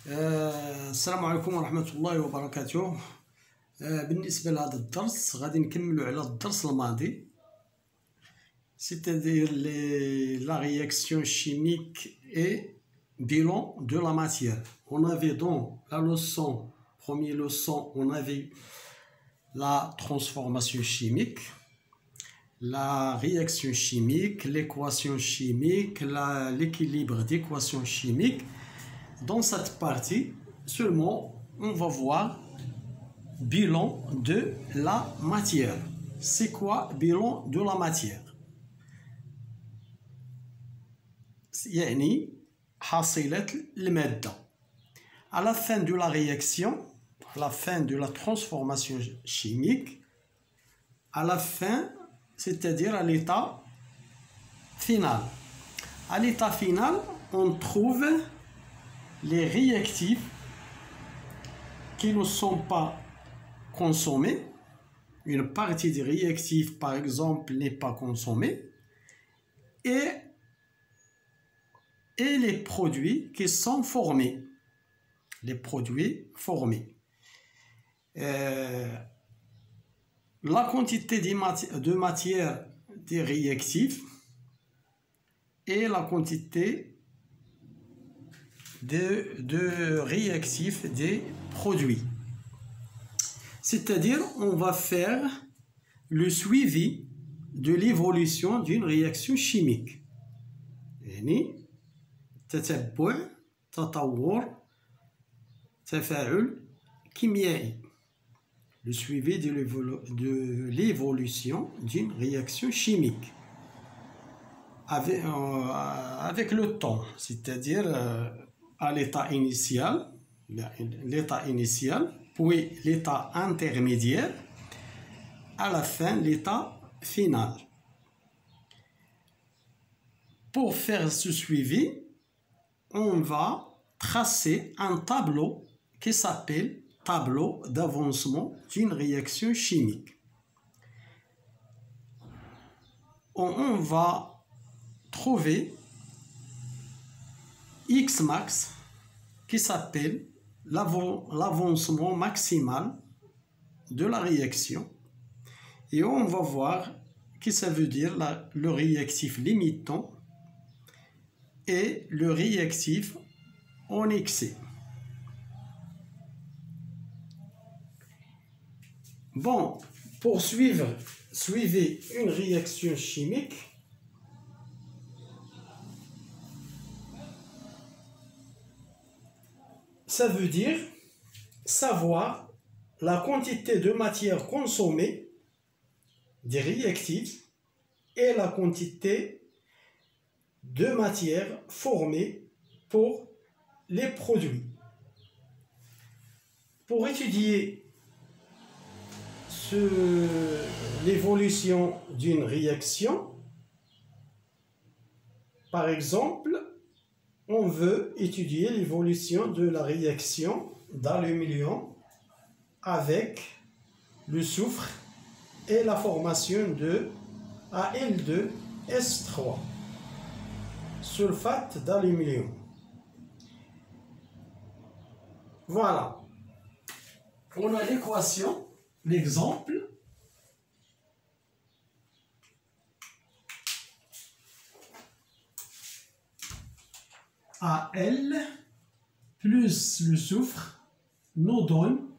السلام عليكم ورحمة الله وبركاته. بالنسبة لهذا الدرس غادي نكملوا على الدرس الماضي، c'est-à-dire la réaction chimique et bilan de la matière. On avait dans la leçon, première leçon, on avait la transformation chimique, la réaction chimique, l'équation chimique, l'équilibre d'équations chimiques. Dans cette partie, seulement, on va voir bilan de la matière. C'est quoi bilan de la matière? يعني حاصلة المادة. À la fin de la réaction, à la fin de la transformation chimique, à la fin, c'est-à-dire à l'état final. À l'état final, on trouve les réactifs qui ne sont pas consommés. Une partie des réactifs, par exemple, n'est pas consommée. Et les produits qui sont formés. Les produits formés. La quantité de matière des réactifs et la quantité de réactifs des produits. C'est-à-dire, on va faire le suivi de l'évolution d'une réaction chimique. يعني تتبع تطور تفاعل كيميائي. Le suivi de l'évolution d'une réaction chimique avec le temps, c'est-à-dire à l'état initial, puis l'état intermédiaire, à la fin l'état final. Pour faire ce suivi, on va tracer un tableau qui s'appelle tableau d'avancement d'une réaction chimique. On va trouver X max qui s'appelle l'avancement maximal de la réaction, et on va voir que ça veut dire le réactif limitant et le réactif en excès. Bon, pour suivre une réaction chimique, ça veut dire savoir la quantité de matière consommée des réactifs et la quantité de matière formée pour les produits. Pour étudier l'évolution d'une réaction, par exemple, on veut étudier l'évolution de la réaction d'aluminium avec le soufre et la formation de Al2S3, sulfate d'aluminium. Voilà. On a l'équation, l'exemple. Al plus le soufre nous donne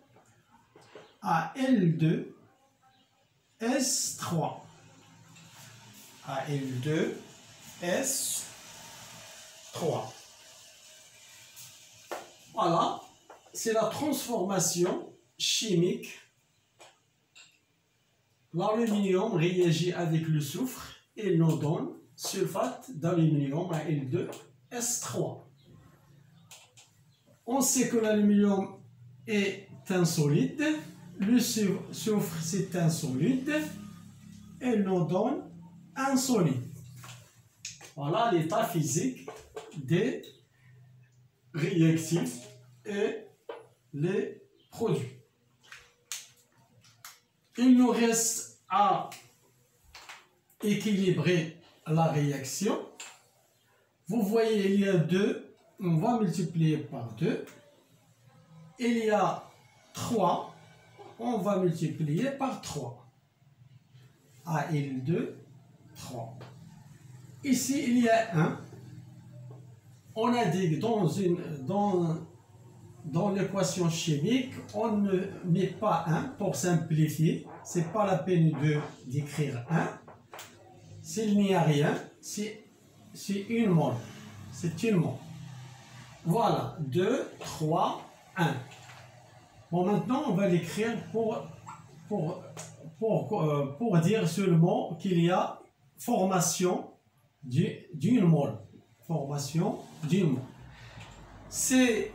Al2S3. Al2S3. Voilà, c'est la transformation chimique. L'aluminium réagit avec le soufre et nous donne sulfate d'aluminium Al2S3. On sait que l'aluminium est un solide, le soufre c'est un solide, et nous donne un solide. Voilà l'état physique des réactifs et les produits. Il nous reste à équilibrer la réaction. Vous voyez, il y a 2, on va multiplier par 2. il y a 3, on va multiplier par 3. AL2, 3. Ici, il y a 1. On a dit que dans l'équation chimique, on ne met pas 1 pour simplifier. Ce n'est pas la peine d'écrire 1. S'il n'y a rien, c'est une mole. C'est une mole. Voilà, 2, 3, 1. Bon, maintenant, on va l'écrire pour dire seulement qu'il y a formation d'une mole. Formation d'une mole. Ces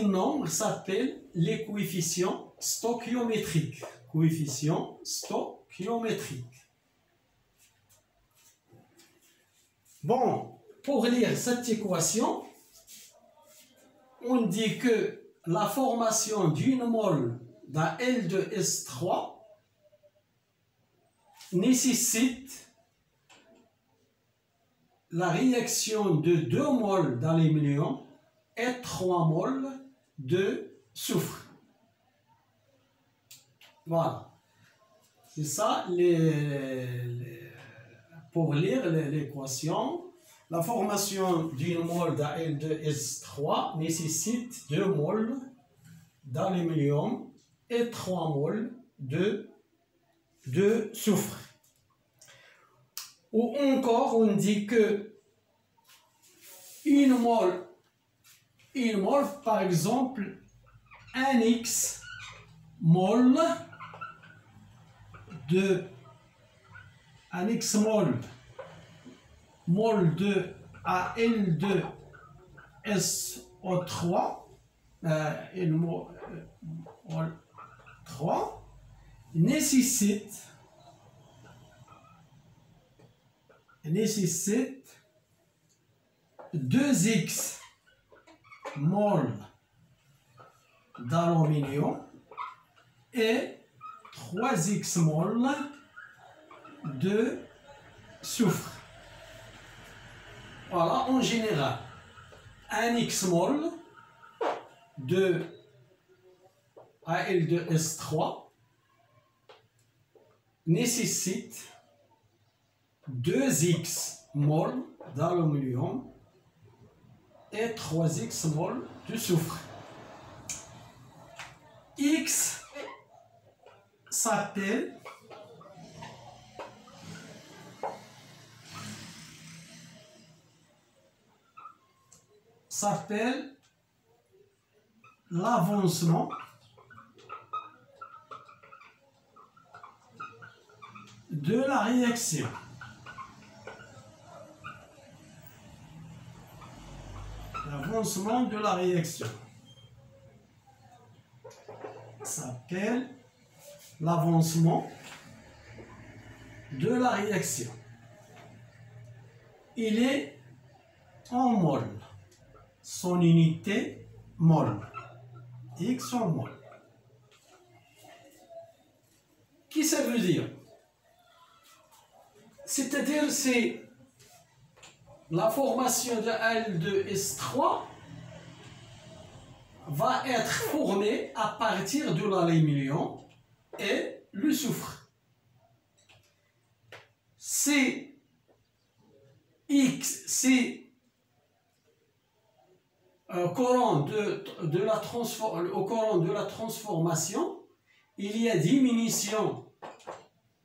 nombres s'appellent les coefficients stoichiométriques. Coefficients stoichiométriques. Bon, pour lire cette équation, on dit que la formation d'une mole d'un L2S3 nécessite la réaction de 2 moles d'aluminium et 3 moles de soufre. Voilà. C'est ça, pour lire l'équation. La formation d'une mole d'Al2S3 nécessite 2 moles d'aluminium et 3 moles de soufre. Ou encore, on dit que une mole, par exemple, un X mole de AL2SO3 nécessite 2X moles d'aluminium et 3X moles de soufre. Voilà, en général, un X mol de Al2S3 nécessite 2X moles d'aluminium et 3X moles de soufre. X s'appelle l'avancement de la réaction. L'avancement de la réaction s'appelle l'avancement de la réaction. Il est en mol. Son unité mol. X en mol. Qu'est-ce que ça veut dire? C'est-à-dire, c'est la formation de Al2S3 va être formée à partir de l'aluminium et le soufre. C'est X, c'est au courant de la transformation, il y a diminution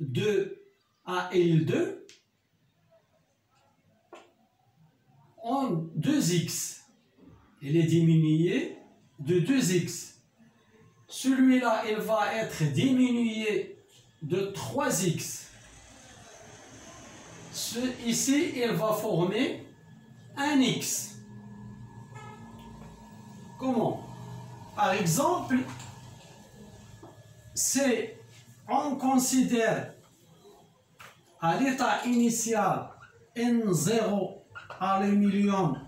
de Al2 en 2X. Il est diminué de 2X. Celui-là, il va être diminué de 3X. Ici, il va former un X. Comment? Par exemple, on considère à l'état initial N0 aluminium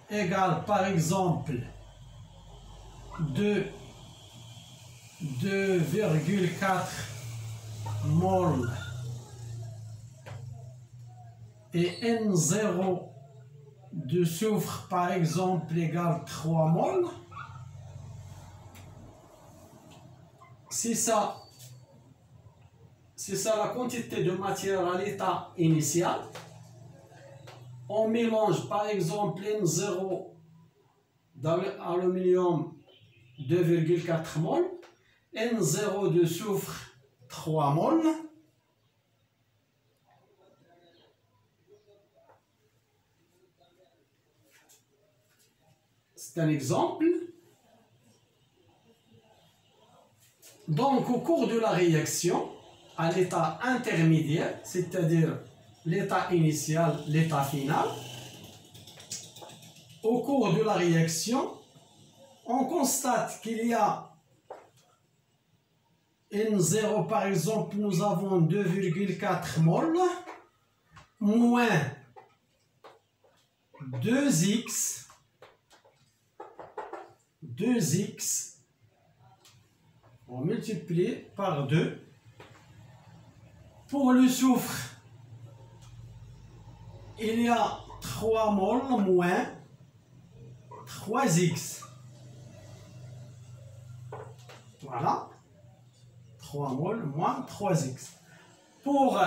égale par exemple 2,4 mol et N0 de soufre par exemple égale 3 mol. c'est ça la quantité de matière à l'état initial. On mélange par exemple N0 d'aluminium 2,4 mol, N0 de soufre 3 mol. C'est un exemple. Donc, au cours de la réaction, à l'état intermédiaire, c'est-à-dire l'état initial, l'état final, au cours de la réaction, on constate qu'il y a N0, par exemple, nous avons 2,4 mol, moins 2x, on multiplie par 2. Pour le soufre, il y a 3 mol moins 3x. Voilà. 3 mol moins 3x. Pour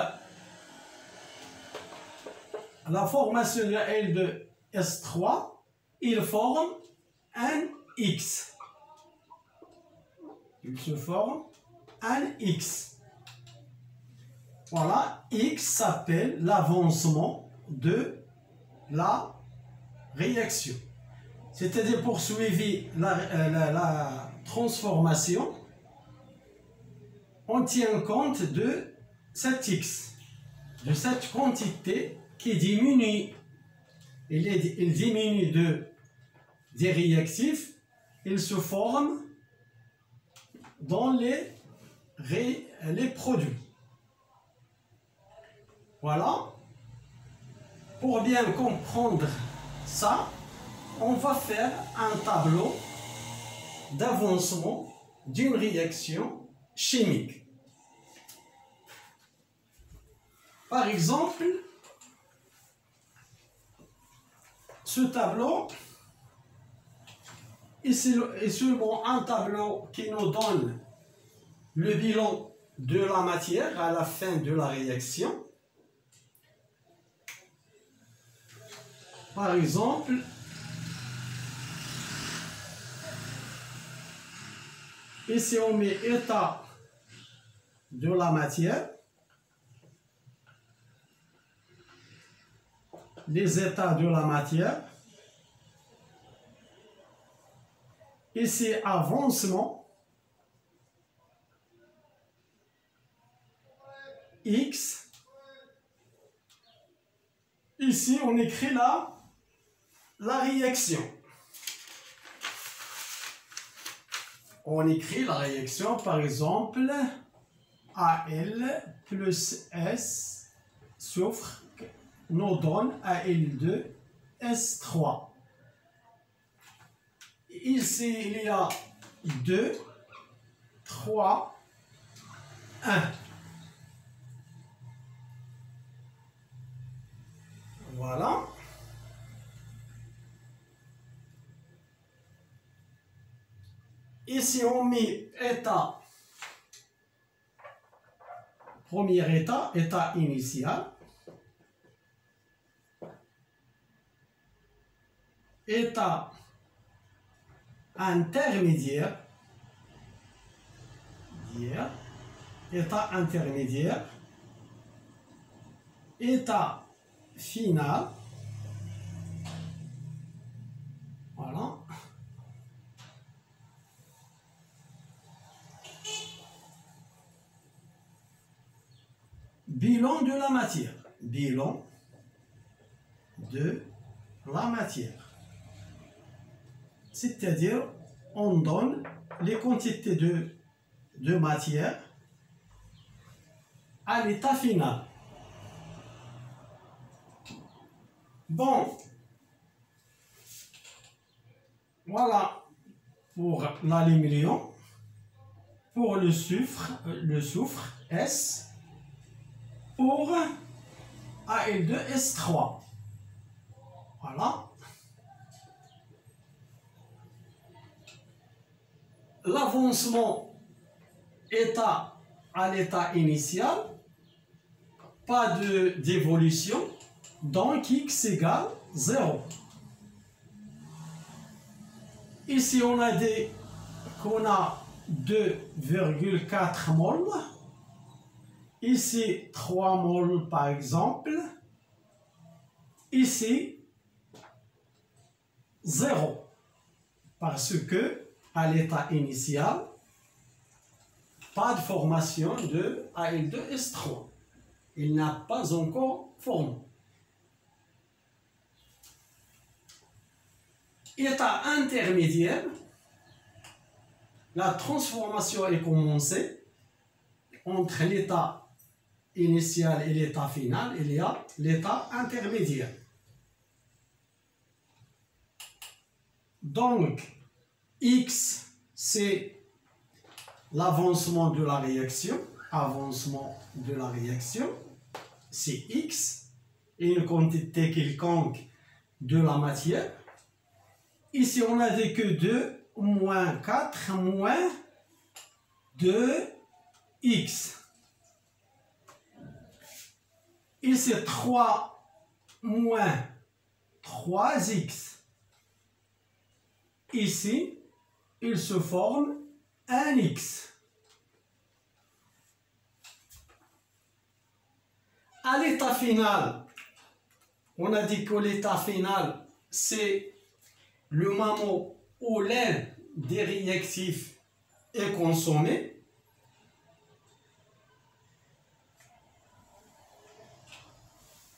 la formation de L2S3, il forme un X. Il se forme un X. Voilà, X s'appelle l'avancement de la réaction. C'est-à-dire poursuivre la transformation, on tient compte de cet X, de cette quantité qui diminue. Il diminue des réactifs, il se forme dans les produits. Voilà. Pour bien comprendre ça, on va faire un tableau d'avancement d'une réaction chimique. Par exemple, ce tableau est seulement un tableau qui nous donne le bilan de la matière à la fin de la réaction. Par exemple, ici on met état de la matière, les états de la matière, ici avancement, X, ici on écrit là la réaction. On écrit la réaction, par exemple, Al plus S soufre nous donne Al2S3. Ici, il y a 2, 3, 1. Voilà. Ici, on met état, premier état, état initial, état intermédiaire, état intermédiaire, état final, voilà. Bilan de la matière. Bilan de la matière. C'est-à-dire, on donne les quantités de matière à l'état final. Bon, voilà pour l'aluminium, pour le soufre S, pour Al2S3. Voilà. L'avancement état à l'état initial, pas d'évolution, donc x égale 0. Ici, on a dit qu'on a 2,4 moles. Ici, 3 moles par exemple. Ici, 0. Parce que, à l'état initial, pas de formation de Al2S3. Il n'a pas encore formé. État intermédiaire, la transformation est commencée. Entre l'état initial et l'état final, il y a l'état intermédiaire. Donc, X, c'est l'avancement de la réaction. Avancement de la réaction, c'est X, une quantité quelconque de la matière. Ici, on a dit que 2 moins 4 moins 2x. Ici, 3 moins 3x. Ici, il se forme un x. À l'état final, on a dit que l'état final, c'est le moment où l'un des réactifs est consommé.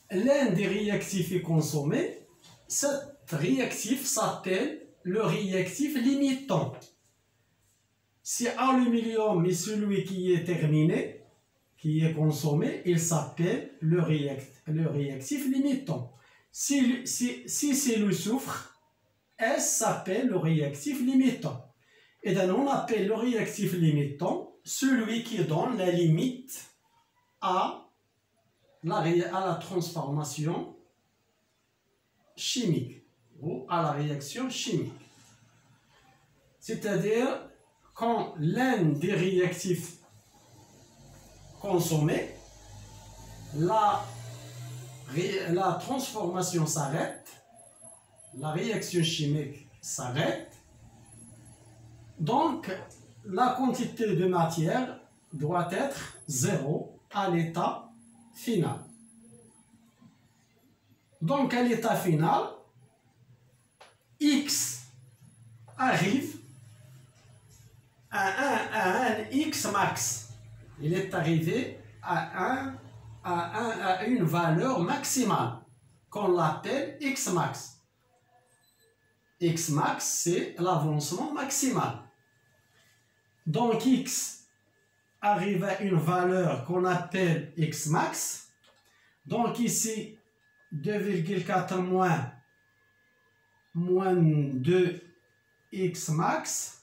L'un des réactifs est consommé. Cet réactif s'appelle le réactif limitant. Si aluminium est celui qui est terminé, qui est consommé, il s'appelle le réactif limitant. Si c'est le soufre, S s'appelle le réactif limitant. Et donc on appelle le réactif limitant celui qui donne la limite à la transformation chimique ou à la réaction chimique. C'est-à-dire quand l'un des réactifs consommés, la transformation s'arrête, la réaction chimique s'arrête, donc la quantité de matière doit être 0 à l'état final. Donc à l'état final, X arrive à un X max. Il est arrivé à une valeur maximale qu'on l'appelle X max. X max, c'est l'avancement maximal. Donc X arrive à une valeur qu'on appelle X max. Donc ici, 2,4 moins 2x max.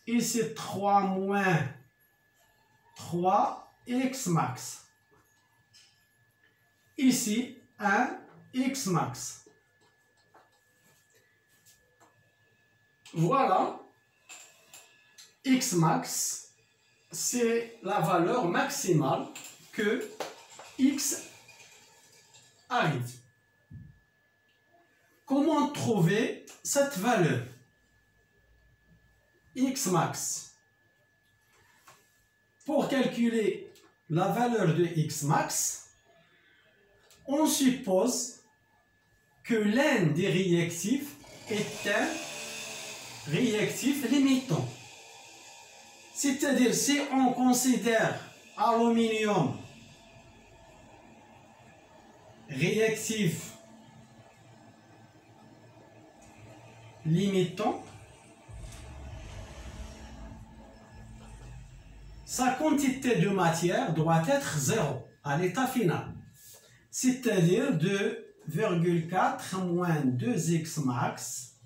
Ici 3 moins 3x max. Ici 1x max. Voilà, x max, c'est la valeur maximale que x arrive. Comment trouver cette valeur x max? Pour calculer la valeur de x max, on suppose que l'un des réactifs est un réactif limitant. C'est-à-dire, si on considère aluminium réactif limitant, sa quantité de matière doit être 0 à l'état final. C'est-à-dire 2,4 moins 2x max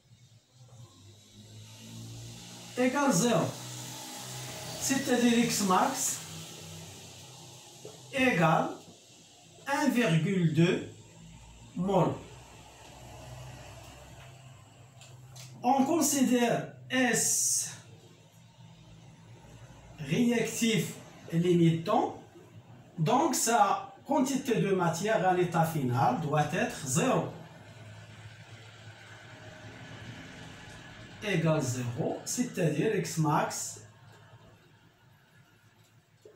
égale 0. C'est-à-dire x max égale 1,2 mol. On considère S réactif limitant, donc sa quantité de matière à l'état final doit être 0. Égale 0, c'est-à-dire X max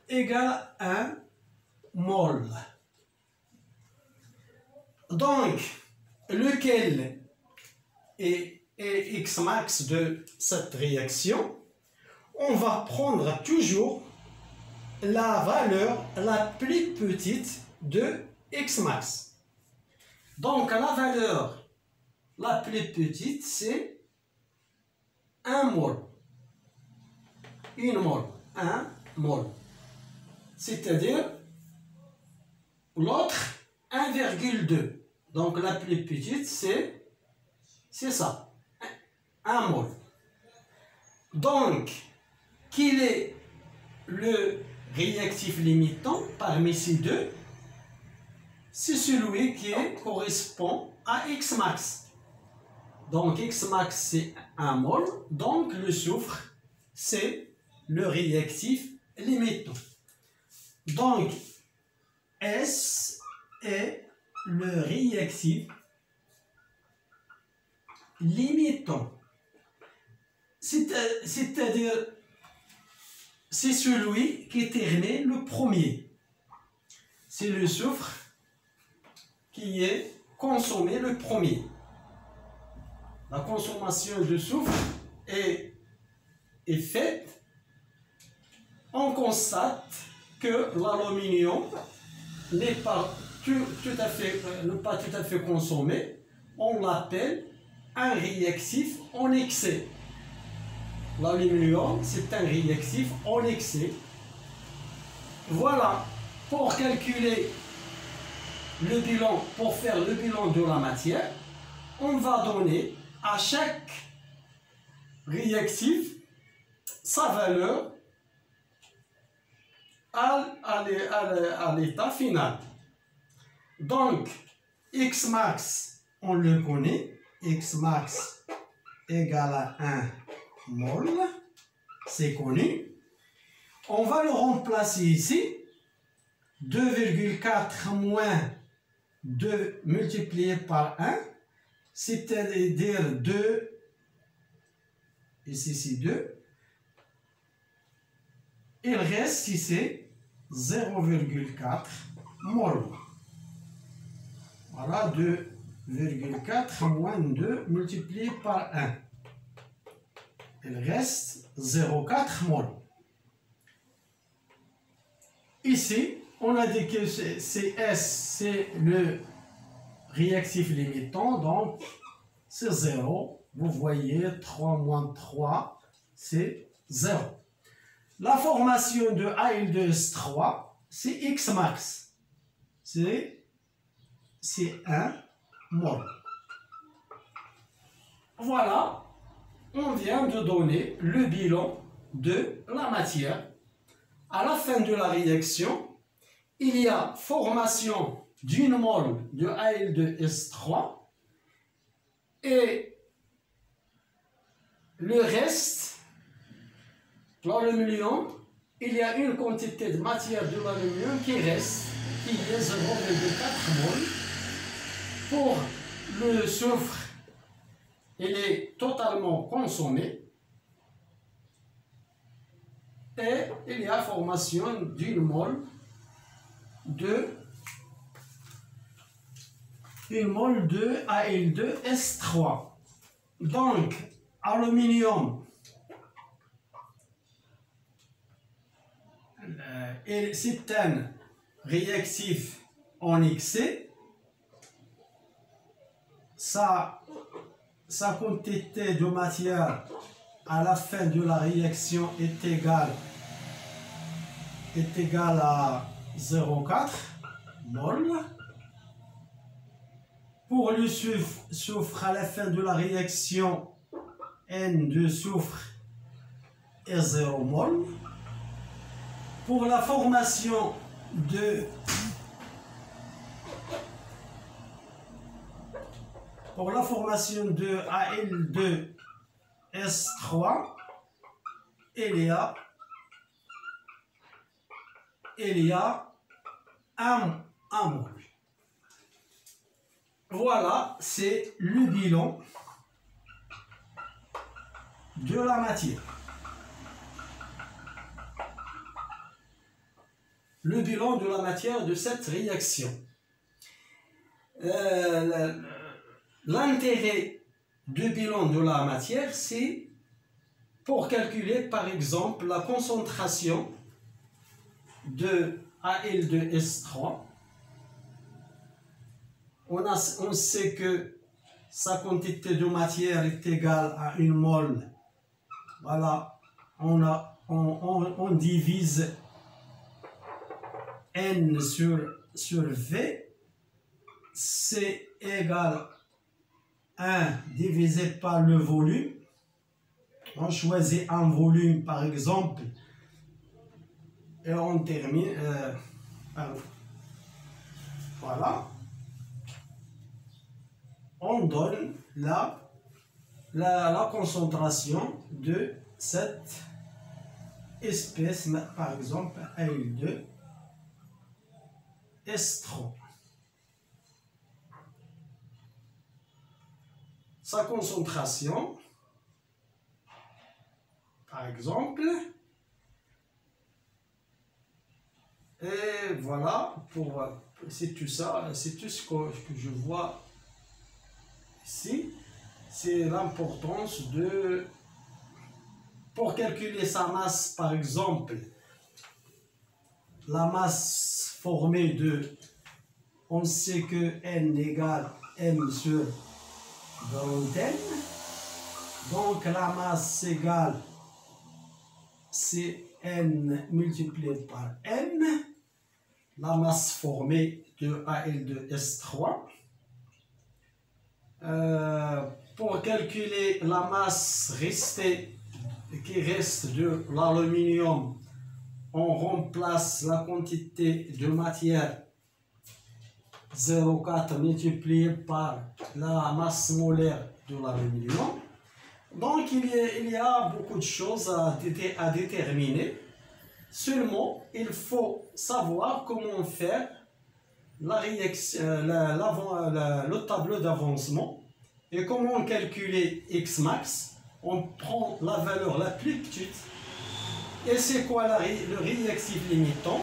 égale 1 mol. Donc, lequel est X max de cette réaction? On va prendre toujours la valeur la plus petite de X max. Donc, la valeur la plus petite, c'est 1 mol. 1 mol. 1 mol. C'est-à-dire l'autre 1,2. Donc la plus petite, c'est ça. 1 mol. Donc, quel est le réactif limitant parmi ces deux? C'est celui qui correspond à X max. Donc X max c'est 1 mol, donc le soufre c'est le réactif limitant. Donc S est le réactif limitant. C'est-à-dire c'est celui qui termine le premier. C'est le soufre qui est consommé le premier. La consommation de soufre est faite, on constate que l'aluminium n'est pas tout à fait consommé, on l'appelle un réactif en excès. L'aluminium, c'est un réactif en excès. Voilà, pour calculer le bilan, pour faire le bilan de la matière, on va donner à chaque réactif sa valeur à l'état final. Donc, X max, on le connaît, X max égale à 1 mol, c'est connu. On va le remplacer ici, 2,4 moins 2 multiplié par 1, c'est-à-dire 2, ici c'est 2, il reste ici 0,4 mol. Voilà, 2,4 moins 2 multiplié par 1. Il reste 0,4 mol. Ici, on a dit que CS, c'est le réactif limitant, donc c'est 0. Vous voyez, 3 moins 3, c'est 0. La formation de AL2S3, c'est X max. C'est 1 mol. Voilà, on vient de donner le bilan de la matière. À la fin de la réaction, il y a formation d'une mole de Al2S3 et le reste, l'aluminium, il y a une quantité de matière de l'aluminium qui reste, qui est 0,4 mol. Pour le soufre, il est totalement consommé. Et il y a formation d'une mole de Al2S3. Donc, aluminium, c'est un réactif en excès. Sa quantité de matière à la fin de la réaction est égale à 0,4 mol. Pour le soufre, à la fin de la réaction, N de soufre est 0 mol. Pour la formation de Al2S3, il y a il y a un mol. Voilà, c'est le bilan de la matière. Le bilan de la matière de cette réaction. L'intérêt du bilan de la matière, c'est pour calculer par exemple la concentration de Al2S3. On sait que sa quantité de matière est égale à 1 mol. Voilà, on divise N sur V, c'est égal à 1 divisé par le volume. On choisit un volume par exemple et on termine. Voilà. On donne la concentration de cette espèce, par exemple Al2S3. Sa concentration, par exemple, et voilà, c'est tout ça, c'est tout ce que je vois ici. C'est l'importance pour calculer sa masse, par exemple, la masse formée de, on sait que N égale M sur grand N, donc la masse égale c'est N multiplié par M, la masse formée de Al2S3. Pour calculer la masse qui reste de l'aluminium, on remplace la quantité de matière 0,4 multiplié par la masse molaire de l'aluminium. Donc il y a beaucoup de choses à déterminer. Seulement, il faut savoir comment faire le tableau d'avancement et comment calculer X max. On prend la valeur la plus petite et c'est quoi le réactif limitant.